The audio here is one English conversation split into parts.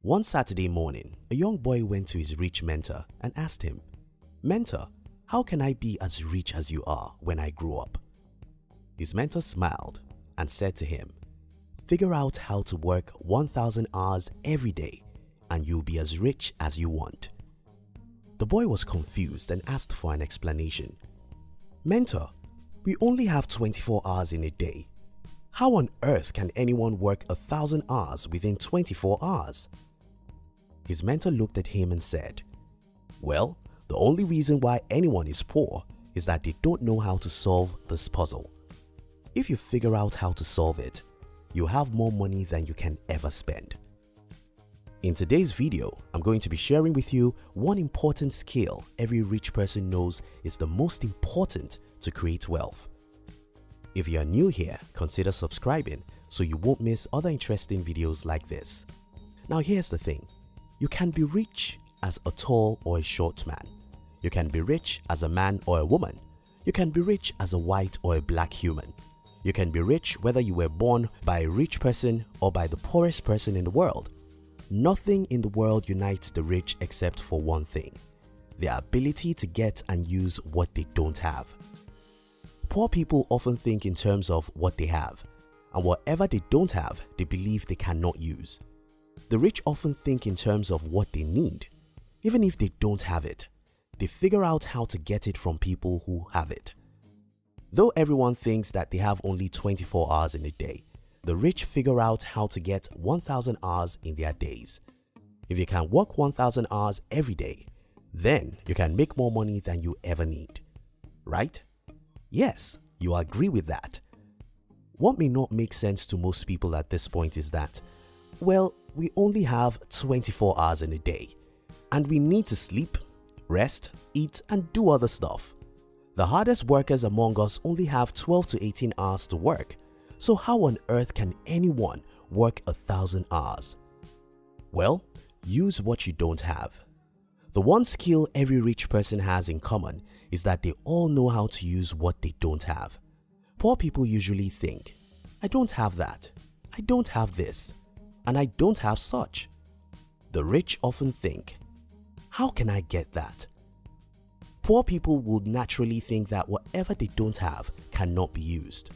One Saturday morning, a young boy went to his rich mentor and asked him, "Mentor, how can I be as rich as you are when I grow up?" His mentor smiled and said to him, "Figure out how to work 1,000 hours every day and you'll be as rich as you want." The boy was confused and asked for an explanation. "Mentor, we only have 24 hours in a day. How on earth can anyone work 1,000 hours within 24 hours? His mentor looked at him and said, "Well, the only reason why anyone is poor is that they don't know how to solve this puzzle. If you figure out how to solve it, you'll have more money than you can ever spend." In today's video, I'm going to be sharing with you one important skill every rich person knows is the most important to create wealth. If you are new here, consider subscribing so you won't miss other interesting videos like this. Now here's the thing. You can be rich as a tall or a short man. You can be rich as a man or a woman. You can be rich as a white or a black human. You can be rich whether you were born by a rich person or by the poorest person in the world. Nothing in the world unites the rich except for one thing: their ability to get and use what they don't have. Poor people often think in terms of what they have, and whatever they don't have, they believe they cannot use. The rich often think in terms of what they need. Even if they don't have it, they figure out how to get it from people who have it. Though everyone thinks that they have only 24 hours in a day, the rich figure out how to get 1,000 hours in their days. If you can work 1,000 hours every day, then you can make more money than you ever need. Right? Yes, you agree with that. What may not make sense to most people at this point is that, well, we only have 24 hours in a day, and we need to sleep, rest, eat, and do other stuff. The hardest workers among us only have 12 to 18 hours to work, so how on earth can anyone work 1,000 hours? Well, use what you don't have. The one skill every rich person has in common is that they all know how to use what they don't have. Poor people usually think, "I don't have that, I don't have this, and I don't have such." The rich often think, "How can I get that?" Poor people would naturally think that whatever they don't have cannot be used.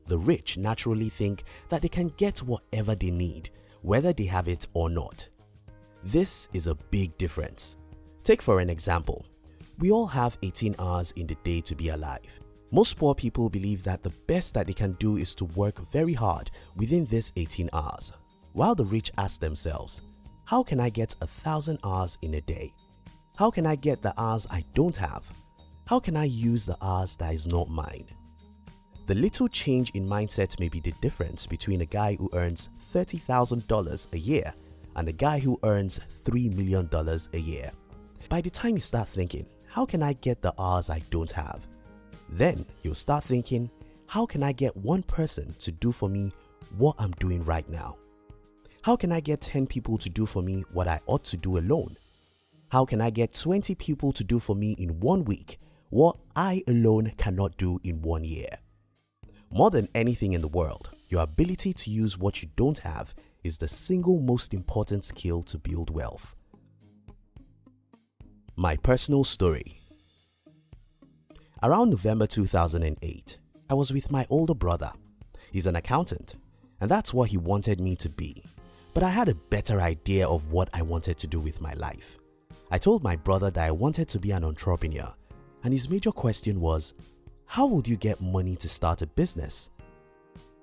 The rich naturally think that they can get whatever they need, whether they have it or not. This is a big difference. Take for an example, we all have 18 hours in the day to be alive. Most poor people believe that the best that they can do is to work very hard within this 18 hours, while the rich ask themselves, "How can I get 1,000 hours in a day? How can I get the hours I don't have? How can I use the hours that is not mine?" The little change in mindset may be the difference between a guy who earns $30,000 a year and a guy who earns $3 million a year. By the time you start thinking, "How can I get the hours I don't have?" then you'll start thinking, "How can I get one person to do for me what I'm doing right now? How can I get 10 people to do for me what I ought to do alone? How can I get 20 people to do for me in 1 week what I alone cannot do in 1 year?" More than anything in the world, your ability to use what you don't have is the single most important skill to build wealth. My personal story. Around November 2008, I was with my older brother. He's an accountant, and that's what he wanted me to be. But I had a better idea of what I wanted to do with my life. I told my brother that I wanted to be an entrepreneur, and his major question was, "How would you get money to start a business?"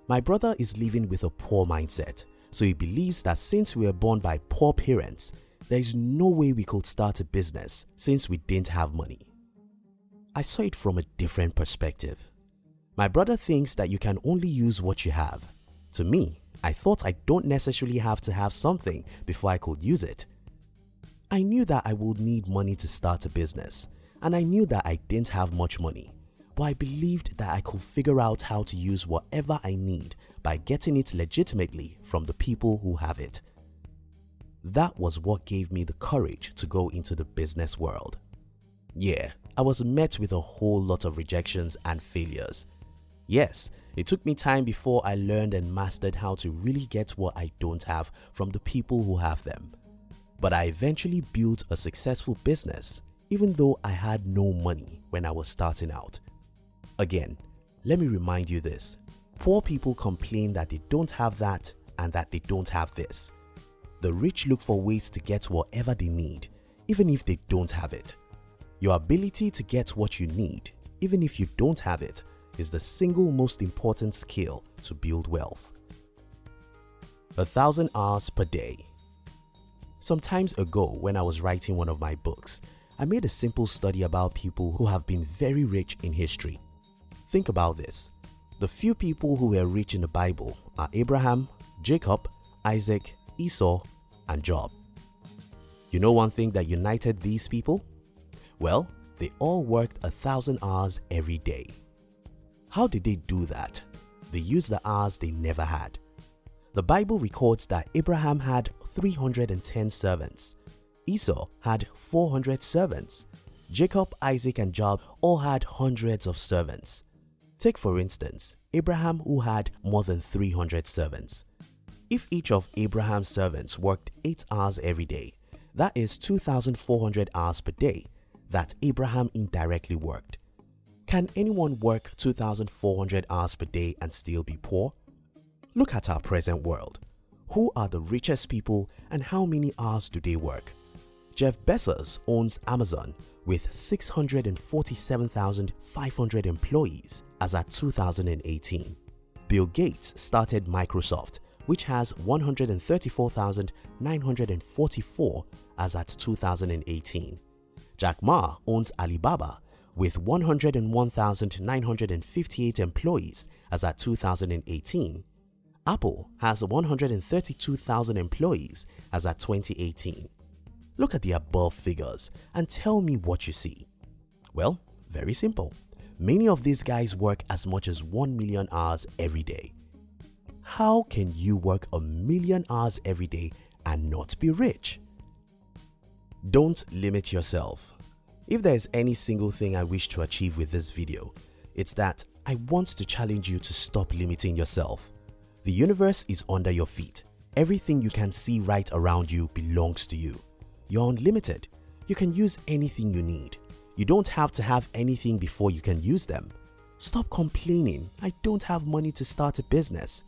My brother is living with a poor mindset, so he believes that since we were born by poor parents, there is no way we could start a business since we didn't have money. I saw it from a different perspective. My brother thinks that you can only use what you have. To me, I thought I don't necessarily have to have something before I could use it. I knew that I would need money to start a business, and I knew that I didn't have much money, but I believed that I could figure out how to use whatever I need by getting it legitimately from the people who have it. That was what gave me the courage to go into the business world. Yeah, I was met with a whole lot of rejections and failures. Yes, it took me time before I learned and mastered how to really get what I don't have from the people who have them. But I eventually built a successful business even though I had no money when I was starting out. Again, let me remind you this. Poor people complain that they don't have that and that they don't have this. The rich look for ways to get whatever they need, even if they don't have it. Your ability to get what you need, even if you don't have it, is the single most important skill to build wealth. 1,000 hours per day. Some time ago, when I was writing one of my books, I made a simple study about people who have been very rich in history. Think about this. The few people who were rich in the Bible are Abraham, Jacob, Isaac, Esau, and Job. You know one thing that united these people? Well, they all worked 1,000 hours every day. How did they do that? They used the hours they never had. The Bible records that Abraham had 310 servants. Esau had 400 servants. Jacob, Isaac, and Job all had hundreds of servants. Take for instance, Abraham, who had more than 300 servants. If each of Abraham's servants worked 8 hours every day, that is 2,400 hours per day that Abraham indirectly worked. Can anyone work 2,400 hours per day and still be poor? Look at our present world. Who are the richest people and how many hours do they work? Jeff Bezos owns Amazon with 647,500 employees as at 2018. Bill Gates started Microsoft, which has 134,944 as at 2018. Jack Ma owns Alibaba with 101,958 employees as at 2018. Apple has 132,000 employees as at 2018. Look at the above figures and tell me what you see. Well, very simple. Many of these guys work as much as 1 million hours every day. How can you work 1 million hours every day and not be rich? Don't limit yourself. If there is any single thing I wish to achieve with this video, it's that I want to challenge you to stop limiting yourself. The universe is under your feet. Everything you can see right around you belongs to you. You're unlimited. You can use anything you need. You don't have to have anything before you can use them. Stop complaining, I don't have money to start a business.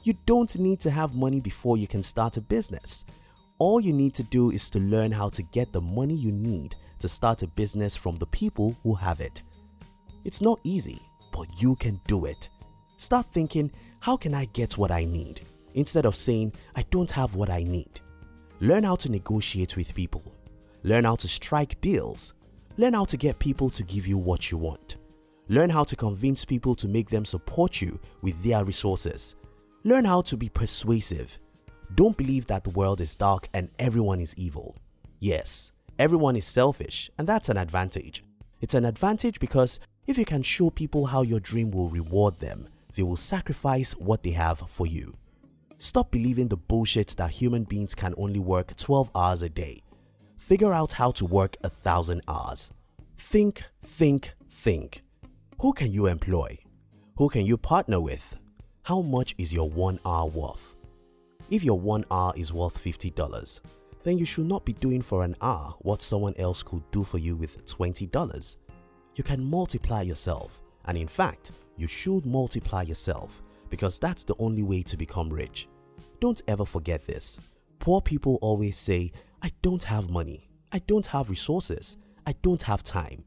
You don't need to have money before you can start a business. All you need to do is to learn how to get the money you need to start a business from the people who have it. It's not easy, but you can do it. Start thinking, how can I get what I need? Instead of saying, I don't have what I need. Learn how to negotiate with people. Learn how to strike deals. Learn how to get people to give you what you want. Learn how to convince people to make them support you with their resources. Learn how to be persuasive. Don't believe that the world is dark and everyone is evil. Yes, everyone is selfish, and that's an advantage. It's an advantage because if you can show people how your dream will reward them, they will sacrifice what they have for you. Stop believing the bullshit that human beings can only work 12 hours a day. Figure out how to work 1,000 hours. Think, think, think. Who can you employ? Who can you partner with? How much is your 1 hour worth? If your 1 hour is worth $50, then you should not be doing for an hour what someone else could do for you with $20. You can multiply yourself, and in fact, you should multiply yourself because that's the only way to become rich. Don't ever forget this. Poor people always say, I don't have money, I don't have resources, I don't have time.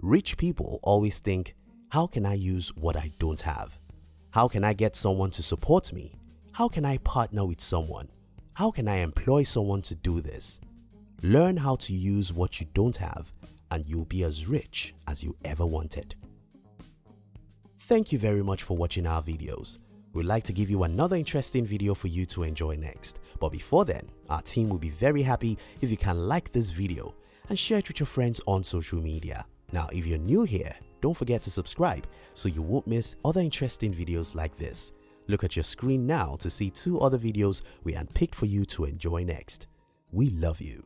Rich people always think, how can I use what I don't have? How can I get someone to support me? How can I partner with someone? How can I employ someone to do this? Learn how to use what you don't have and you'll be as rich as you ever wanted. Thank you very much for watching our videos. We'd like to give you another interesting video for you to enjoy next. But before then, our team will be very happy if you can like this video and share it with your friends on social media. Now, if you're new here, don't forget to subscribe so you won't miss other interesting videos like this. Look at your screen now to see 2 other videos we handpicked for you to enjoy next. We love you.